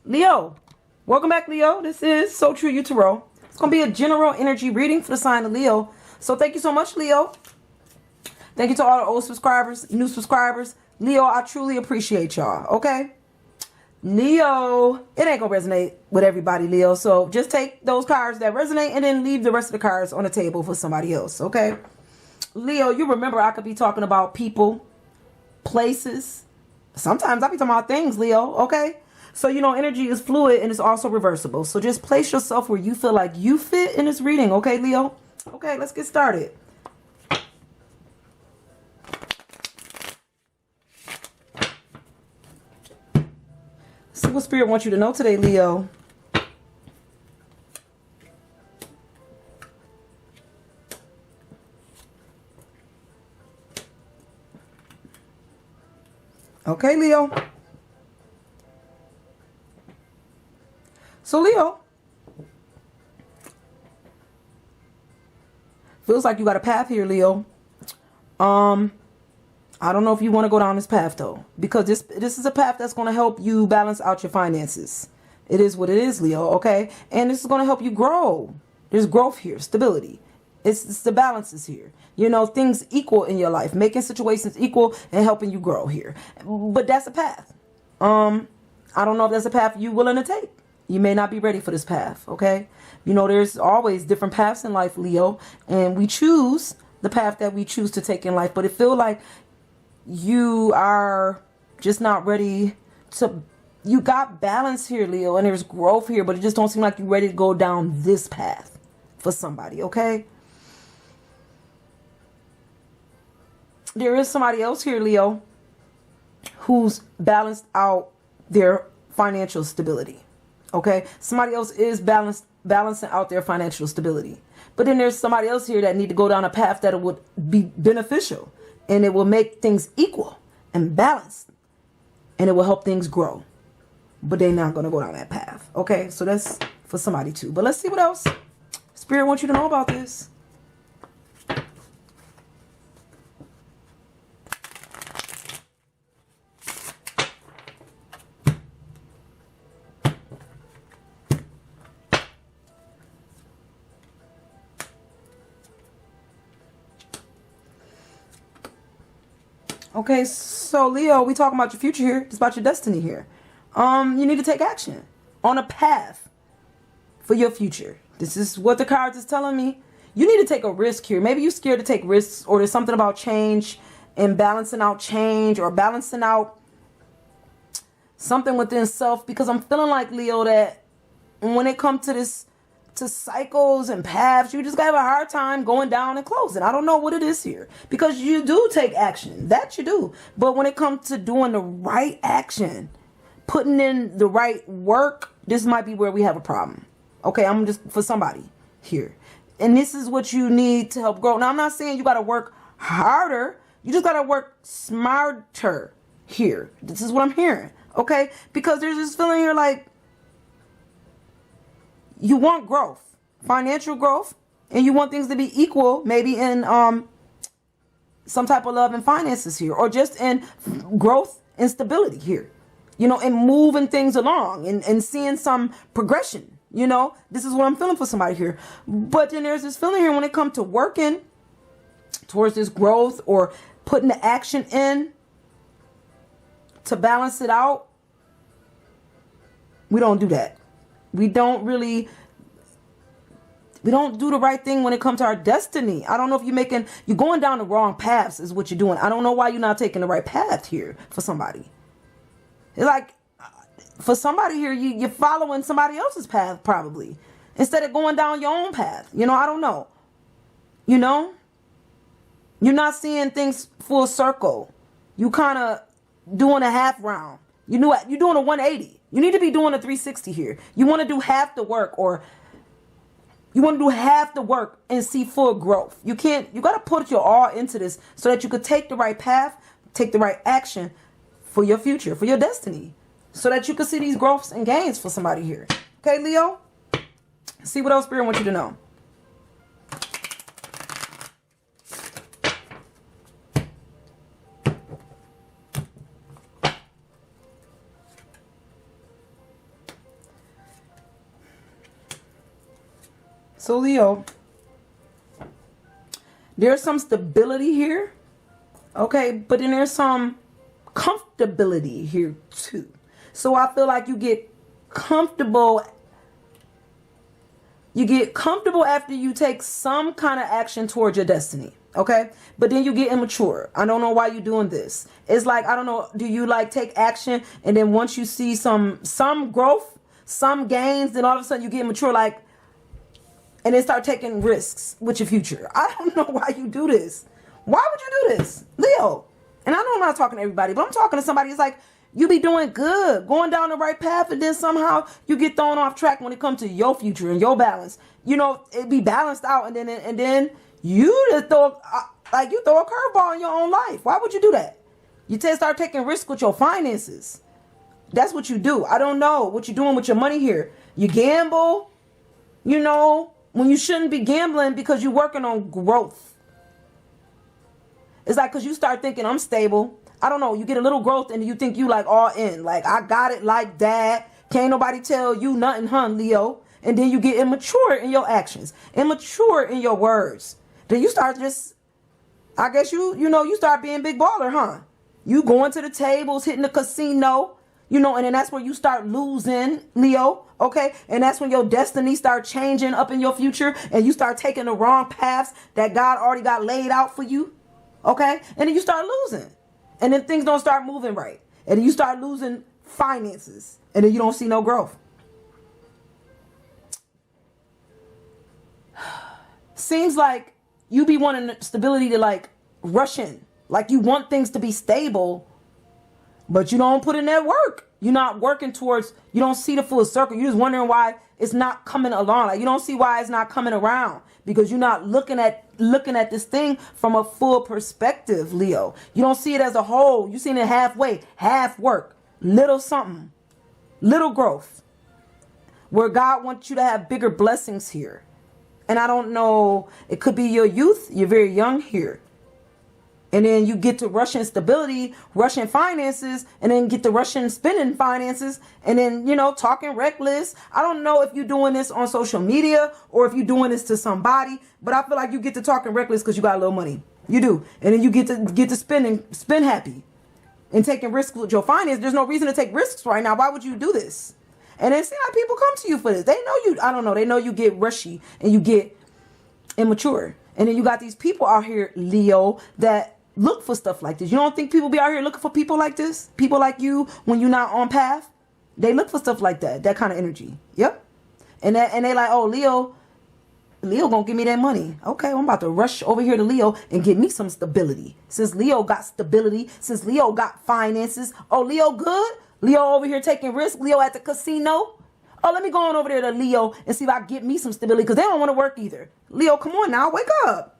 Leo, welcome back, Leo. This is So True You Tarot. It's going to be a general energy reading for the sign of Leo. So thank you so much, Leo. Thank you to all the old subscribers, new subscribers. Leo, I truly appreciate y'all, okay? Leo, it ain't going to resonate with everybody, Leo. So just take those cards that resonate and then leave the rest of the cards on the table for somebody else, okay? Leo, you remember I could be talking about people, places. Sometimes I be talking about things, Leo, okay? So, you know, energy is fluid and it's also reversible. So just place yourself where you feel like you fit in this reading. Okay, Leo? Okay, let's get started. See what Spirit wants you to know today, Leo. Okay, Leo. So, Leo, feels like you got a path here, Leo. I don't know if you want to go down this path, though, because this is a path that's going to help you balance out your finances. It is what it is, Leo, okay? And this is going to help you grow. There's growth here, stability. It's the balances here. You know, things equal in your life, making situations equal and helping you grow here. But that's a path. I don't know if that's a path you're willing to take. You may not be ready for this path, okay? You know, there's always different paths in life, Leo, and we choose the path that we choose to take in life. But it feels like you are just not ready to, you got balance here, Leo, and there's growth here, but it just don't seem like you're ready to go down this path for somebody, okay? There is somebody else here, Leo, who's balanced out their financial stability. Okay, somebody else is balancing out their financial stability. But then there's somebody else here that need to go down a path that would be beneficial and it will make things equal and balanced and it will help things grow. But they're not going to go down that path. Okay, so that's for somebody too. But let's see what else Spirit wants you to know about this. Okay, so Leo, we talking about your future here. It's about your destiny here. You need to take action on a path for your future. This is what the cards is telling me. You need to take a risk here. Maybe you're scared to take risks, or there's something about change and balancing out change, or balancing out something within self. Because I'm feeling like, Leo, that when it comes to this, to cycles and paths, you just have a hard time going down and closing. I don't know what it is here, because you do take action, that you do, but when it comes to doing the right action, putting in the right work, this might be where we have a problem. Okay, I'm just for somebody here, and this is what you need to help grow. Now, I'm not saying you got to work harder, you just got to work smarter here. This is what I'm hearing, okay? Because there's this feeling here like you want growth, financial growth, and you want things to be equal, maybe in some type of love and finances here, or just in growth and stability here, you know, and moving things along and seeing some progression, you know. This is what I'm feeling for somebody here. But then there's this feeling here when it comes to working towards this growth or putting the action in to balance it out. We don't do that. We don't do the right thing when it comes to our destiny. I don't know if you're going down the wrong paths is what you're doing. I don't know why you're not taking the right path here for somebody. It's like, for somebody here, you're following somebody else's path probably, instead of going down your own path. You know, I don't know. You know? You're not seeing things full circle. You kind of doing a half round. You're doing a 180. You need to be doing a 360 here. You want to do half the work, or you want to do half the work and see full growth. You got to put your all into this so that you could take the right path, take the right action for your future, for your destiny, so that you can see these growths and gains for somebody here. Okay, Leo? See what else Spirit wants you to know. So Leo, there's some stability here, okay? But then there's some comfortability here too. So I feel like you get comfortable. You get comfortable after you take some kind of action towards your destiny, okay? But then you get immature. I don't know why you're doing this. It's like, I don't know, do you like take action and then once you see some growth, some gains, then all of a sudden you get immature, like, and then start taking risks with your future. I don't know why you do this. Why would you do this, Leo? And I know I'm not talking to everybody, but I'm talking to somebody who's like, you be doing good, going down the right path, and then somehow you get thrown off track when it comes to your future and your balance. You know, it be balanced out, and then you just throw a curveball in your own life. Why would you do that? You start taking risks with your finances. That's what you do. I don't know what you're doing with your money here. You gamble, you know, when you shouldn't be gambling because you're working on growth. It's like because you start thinking I'm stable. I don't know. You get a little growth and you think you like all in. Like, I got it like that. Can't nobody tell you nothing, huh, Leo? And then you get immature in your actions. Immature in your words. Then you start just, I guess you start being big baller, huh? You going to the tables, hitting the casino, you know, and then that's where you start losing, Leo, okay? And that's when your destiny start changing up in your future and you start taking the wrong paths that God already got laid out for you, okay? And then you start losing. And then things don't start moving right. And then you start losing finances. And then you don't see no growth. Seems like you be wanting stability to like rush in. Like you want things to be stable, but you don't put in that work. You're not working towards, you don't see the full circle. You're just wondering why it's not coming along. Like you don't see why it's not coming around because you're not looking at this thing from a full perspective, Leo. You don't see it as a whole. You're seeing it halfway, half work, little something, little growth, where God wants you to have bigger blessings here. And I don't know, it could be your youth. You're very young here. And then you get to Russian stability, Russian finances, and then get to Russian spending finances, and then, you know, talking reckless. I don't know if you're doing this on social media or if you're doing this to somebody, but I feel like you get to talking reckless because you got a little money. You do. And then you get to spend happy and taking risks with your finances. There's no reason to take risks right now. Why would you do this? And then see how people come to you for this. They know you, I don't know, they know you get rushy and you get immature. And then you got these people out here, Leo, that look for stuff like this. You don't think people be out here looking for people like this? People like you when you're not on path? They look for stuff like that kind of energy. Yep. And they like, oh, Leo gonna give me that money. Okay, well, I'm about to rush over here to Leo and get me some stability. Since Leo got stability, since Leo got finances. Oh, Leo good? Leo over here taking risks. Leo at the casino. Oh, let me go on over there to Leo and see if I can get me some stability because they don't want to work either. Leo, come on now, wake up.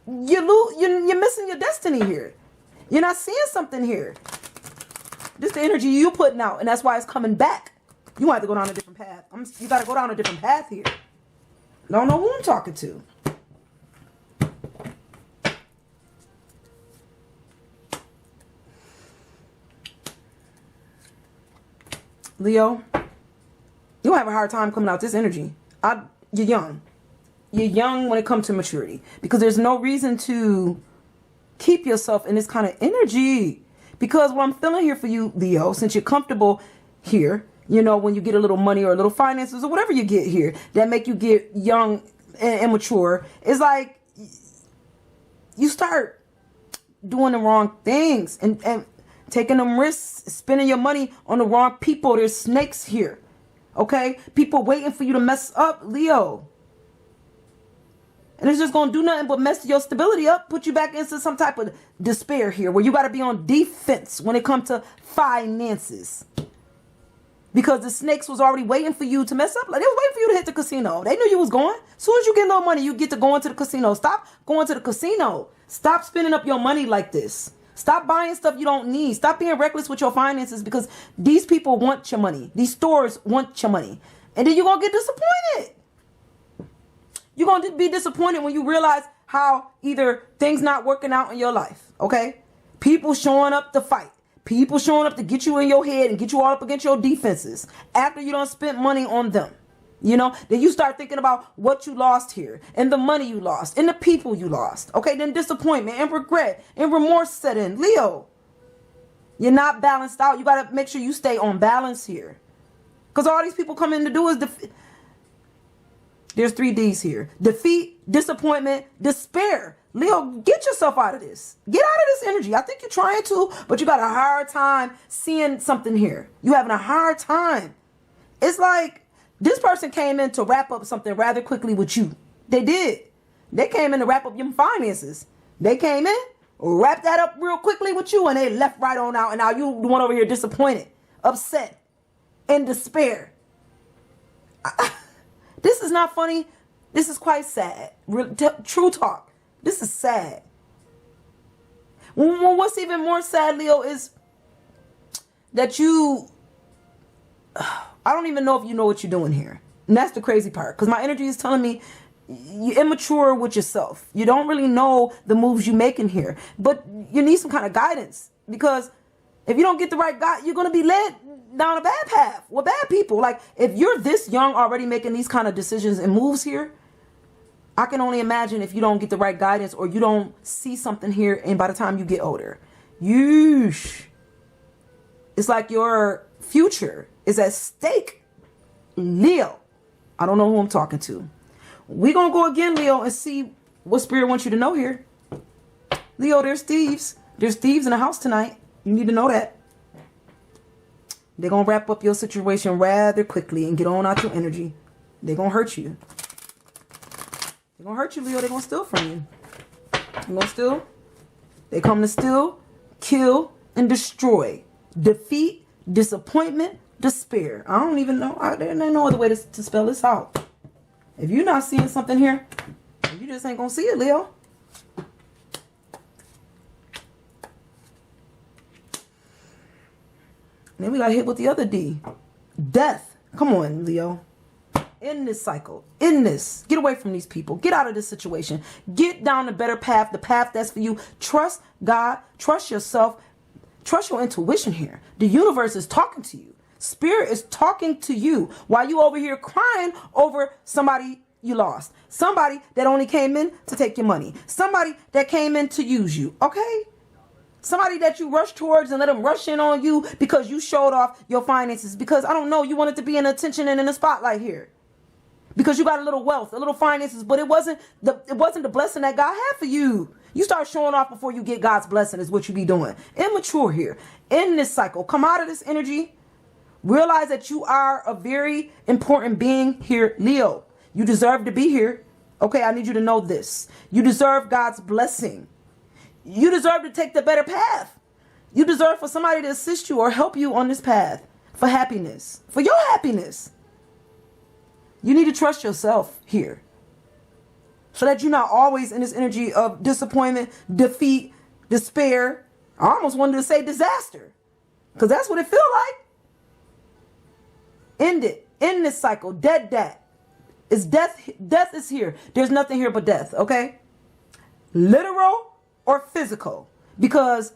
You're missing your destiny here. You're not seeing something here. This is the energy you putting out, and that's why it's coming back. You have to go down a different path. You got to go down a different path here. Don't know who I'm talking to. Leo, you'll have a hard time coming out this energy. You're young. You're young when it comes to maturity because there's no reason to keep yourself in this kind of energy because what I'm feeling here for you, Leo, since you're comfortable here, you know, when you get a little money or a little finances or whatever you get here that make you get young and immature, it's like you start doing the wrong things and taking them risks, spending your money on the wrong people. There's snakes here, okay? People waiting for you to mess up, Leo. And it's just going to do nothing but mess your stability up, put you back into some type of despair here where you got to be on defense when it comes to finances. Because the snakes was already waiting for you to mess up. Like they was waiting for you to hit the casino. They knew you was going. As soon as you get a little money, you get to go into the casino. Stop going to the casino. Stop spending up your money like this. Stop buying stuff you don't need. Stop being reckless with your finances because these people want your money. These stores want your money. And then you're going to get disappointed. You're going to be disappointed when you realize how either things not working out in your life, okay? People showing up to fight. People showing up to get you in your head and get you all up against your defenses after you don't spend money on them. Then you start thinking about what you lost here and the money you lost and the people you lost. Okay, then disappointment and regret and remorse set in. Leo, you're not balanced out. You got to make sure you stay on balance here, because all these people come in to do is there's 3 D's here: defeat, disappointment, despair. Leo, get yourself out of this. Get out of this energy. I think you're trying to, but you got a hard time seeing something here. You having a hard time. It's like this person came in to wrap up something rather quickly with you. They did. They came in to wrap up your finances. They came in, wrapped that up real quickly with you, and they left right on out. And now you the one over here disappointed, upset, in despair. This is not funny. This is quite sad. True talk. This is sad. What's even more sad, Leo, is that I don't even know if you know what you're doing here. And that's the crazy part, because my energy is telling me you're immature with yourself. You don't really know the moves you're making here, but you need some kind of guidance, because if you don't get the right guide, you're going to be led down a bad path with bad people. Like, if you're this young already making these kind of decisions and moves here, I can only imagine if you don't get the right guidance or you don't see something here, and by the time you get older, yeesh. It's like your future is at stake. Leo, I don't know who I'm talking to. We're going to go again, Leo, and see what Spirit wants you to know here. Leo, there's thieves. There's thieves in the house tonight. You need to know that. They're going to wrap up your situation rather quickly and get on out your energy. They're going to hurt you. They're going to hurt you, Leo. They're going to steal from you. They're going to steal. They come to steal, kill, and destroy. Defeat, disappointment, despair. I don't even know. There's no other way to spell this out. If you're not seeing something here, you just ain't going to see it, Leo. Then we got hit with the other D. Death. Come on, Leo. In this cycle. In this. Get away from these people. Get out of this situation. Get down the better path. The path that's for you. Trust God. Trust yourself. Trust your intuition here. The universe is talking to you. Spirit is talking to you while you over here crying over somebody you lost. Somebody that only came in to take your money. Somebody that came in to use you. Okay? Somebody that you rush towards and let them rush in on you because you showed off your finances. Because, I don't know, you wanted to be in attention and in the spotlight here. Because you got a little wealth, a little finances, but it wasn't the blessing that God had for you. You start showing off before you get God's blessing is what you be doing. Immature here. In this cycle. Come out of this energy. Realize that you are a very important being here, Leo. You deserve to be here. Okay, I need you to know this. You deserve God's blessing. You deserve to take the better path. You deserve for somebody to assist you or help you on this path for happiness, for your happiness. You need to trust yourself here so that you're not always in this energy of disappointment, defeat, despair. I almost wanted to say disaster, because that's what it feels like. End it. End this cycle. Dead that. It's death. Death is here. There's nothing here but death. Okay? Literal or physical. Because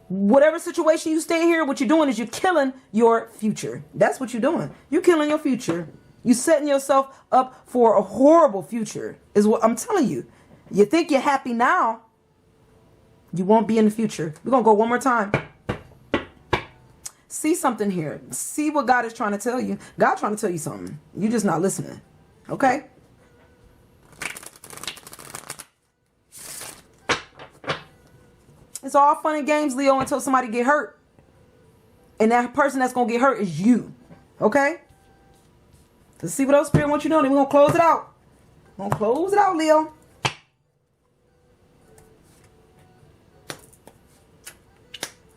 whatever situation you stay here, what you're doing is you're killing your future. That's what you're doing. You're killing your future. You're setting yourself up for a horrible future, is what I'm telling you. You think you're happy now, you won't be in the future. We're going to go one more time. See something here. See what God is trying to tell you. God trying to tell you something. You're just not listening. Okay? It's all fun and games, Leo, until somebody get hurt. And that person that's going to get hurt is you. Okay? Let's see what else Spirit wants you to know. Then we're going to close it out. We're going to close it out, Leo.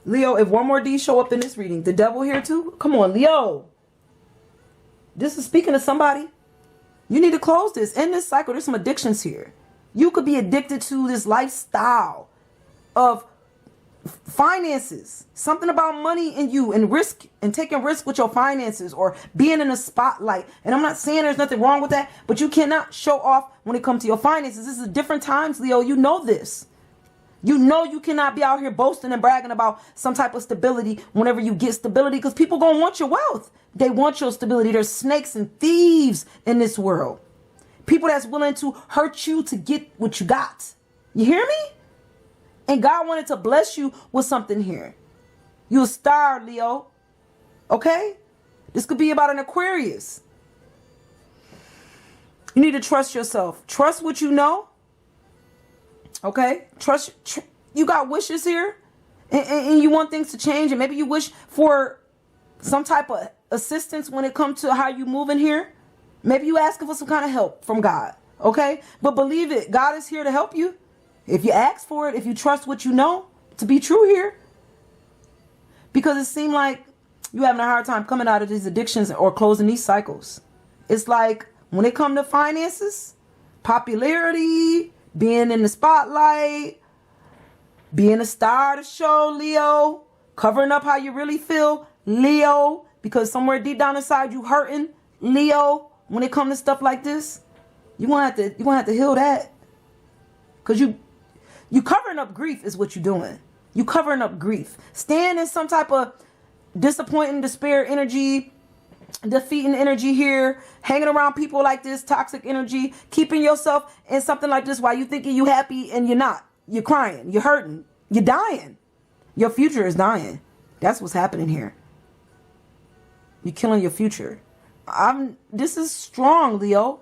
Leo, if one more D show up in this reading, the devil here too? Come on, Leo. This is speaking to somebody. You need to close this. In this cycle, there's some addictions here. You could be addicted to this lifestyle of finances. Something about money and you and risk and taking risk with your finances or being in the spotlight. And I'm not saying there's nothing wrong with that, but you cannot show off when it comes to your finances. This is different times, Leo. You know this. You know you cannot be out here boasting and bragging about some type of stability whenever you get stability, because people going to want your wealth. They want your stability. There's snakes and thieves in this world. People that's willing to hurt you to get what you got. You hear me? And God wanted to bless you with something here. You're a star, Leo. Okay? This could be about an Aquarius. You need to trust yourself. Trust what you know. Okay? You got wishes here. And you want things to change. And maybe you wish for some type of assistance when it comes to how you move in here. Maybe you asking for some kind of help from God. Okay? But believe it. God is here to help you. If you ask for it, if you trust what you know to be true here. Because it seemed like you're having a hard time coming out of these addictions or closing these cycles. It's like when it comes to finances, popularity, being in the spotlight, being a star of the show, Leo, covering up how you really feel, Leo, because somewhere deep down inside you hurting, Leo, when it comes to stuff like this, you're gonna have to heal that. Because you covering up grief is what you're doing. You covering up grief. Staying in some type of disappointing, despair energy, defeating energy here, hanging around people like this, toxic energy, keeping yourself in something like this while you thinking you happy and you're not. You're crying, you're hurting, you're dying. Your future is dying. That's what's happening here. You're killing your future. This is strong, Leo.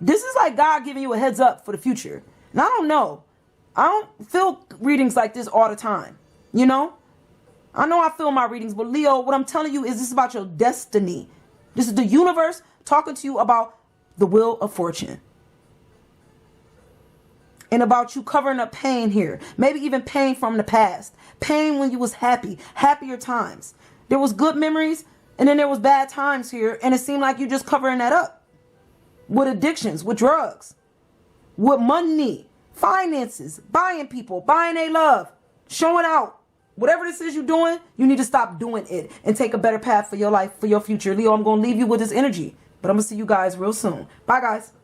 This is like God giving you a heads up for the future. And I don't know. I don't feel readings like this all the time. You know? I know I feel my readings, but Leo, what I'm telling you is this is about your destiny. This is the universe talking to you about the wheel of fortune. And about you covering up pain here. Maybe even pain from the past. Pain when you was happy. Happier times. There was good memories and then there was bad times here. And it seemed like you just covering that up. With addictions, with drugs, with money, finances, buying people, buying a love, showing out. Whatever this is you're doing, you need to stop doing it and take a better path for your life, for your future. Leo, I'm going to leave you with this energy, but I'm going to see you guys real soon. Bye, guys.